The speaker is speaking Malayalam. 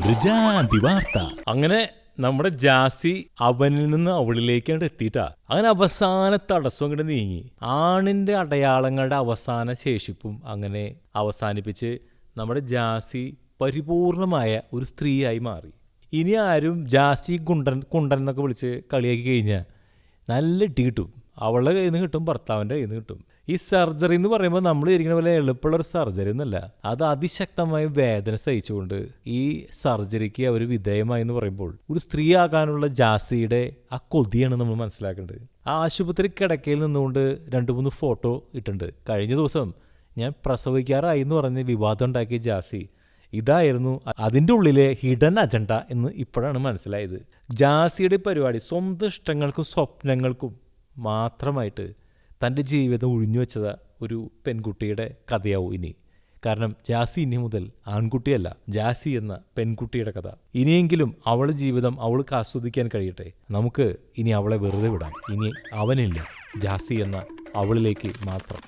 ഒരു ജാതി വാർത്ത. അങ്ങനെ നമ്മുടെ ജാസി അവനിൽ നിന്ന് അവളിലേക്കാണ്ട് എത്തിയിട്ടാ. അങ്ങനെ അവസാന തടസ്സം അങ്ങോട്ട് നീങ്ങി. ആണിന്റെ അടയാളങ്ങളുടെ അവസാന ശേഷിപ്പും അങ്ങനെ അവസാനിപ്പിച്ച് നമ്മുടെ ജാസി പരിപൂർണമായ ഒരു സ്ത്രീയായി മാറി. ഇനി ആരും ജാസി കുണ്ടൻ എന്നൊക്കെ വിളിച്ച് കളിയാക്കി കഴിഞ്ഞാൽ നല്ല ഇട്ടി കിട്ടും. അവളുടെ കയ്യിൽ നിന്ന് കിട്ടും, ഭർത്താവിൻ്റെ കയ്യിൽ നിന്ന് കിട്ടും. ഈ സർജറി എന്ന് പറയുമ്പോൾ നമ്മൾ ഇരിക്കുന്ന പോലെ എളുപ്പമുള്ളൊരു സർജറി എന്നല്ല. അത് അതിശക്തമായ വേദന സഹിച്ചുകൊണ്ട് ഈ സർജറിക്ക് അവർ വിധേയമായി എന്ന് പറയുമ്പോൾ ഒരു സ്ത്രീ ആകാനുള്ള ജാസിയുടെ ആ കൊതിയാണ് നമ്മൾ മനസ്സിലാക്കേണ്ടത്. ആ ആശുപത്രി കിടക്കയിൽ നിന്നുകൊണ്ട് 2-3 ഫോട്ടോ ഇട്ടുണ്ട്. കഴിഞ്ഞ ദിവസം ഞാൻ പ്രസവിക്കാറായി എന്ന് പറഞ്ഞ് വിവാദം ഉണ്ടാക്കിയ ജാസി ഇതായിരുന്നു അതിൻ്റെ ഉള്ളിലെ ഹിഡൻ അജണ്ട എന്ന് ഇപ്പോഴാണ് മനസ്സിലായത്. ജാസിയുടെ പരിപാടി സ്വന്തം ഇഷ്ടങ്ങൾക്കും സ്വപ്നങ്ങൾക്കും മാത്രമായിട്ട് തൻ്റെ ജീവിതം ഒഴിഞ്ഞു വെച്ചത് ഒരു പെൺകുട്ടിയുടെ കഥയാവും ഇനി. കാരണം ജാസി ഇനി മുതൽ ആൺകുട്ടിയല്ല, ജാസി എന്ന പെൺകുട്ടിയുടെ കഥ. ഇനിയെങ്കിലും അവളുടെ ജീവിതം അവൾക്ക് ആസ്വദിക്കാൻ കഴിയട്ടെ. നമുക്ക് ഇനി അവളെ വെറുതെ വിടാം. ഇനി അവനില്ല, ജാസി എന്ന അവളിലേക്ക് മാത്രം.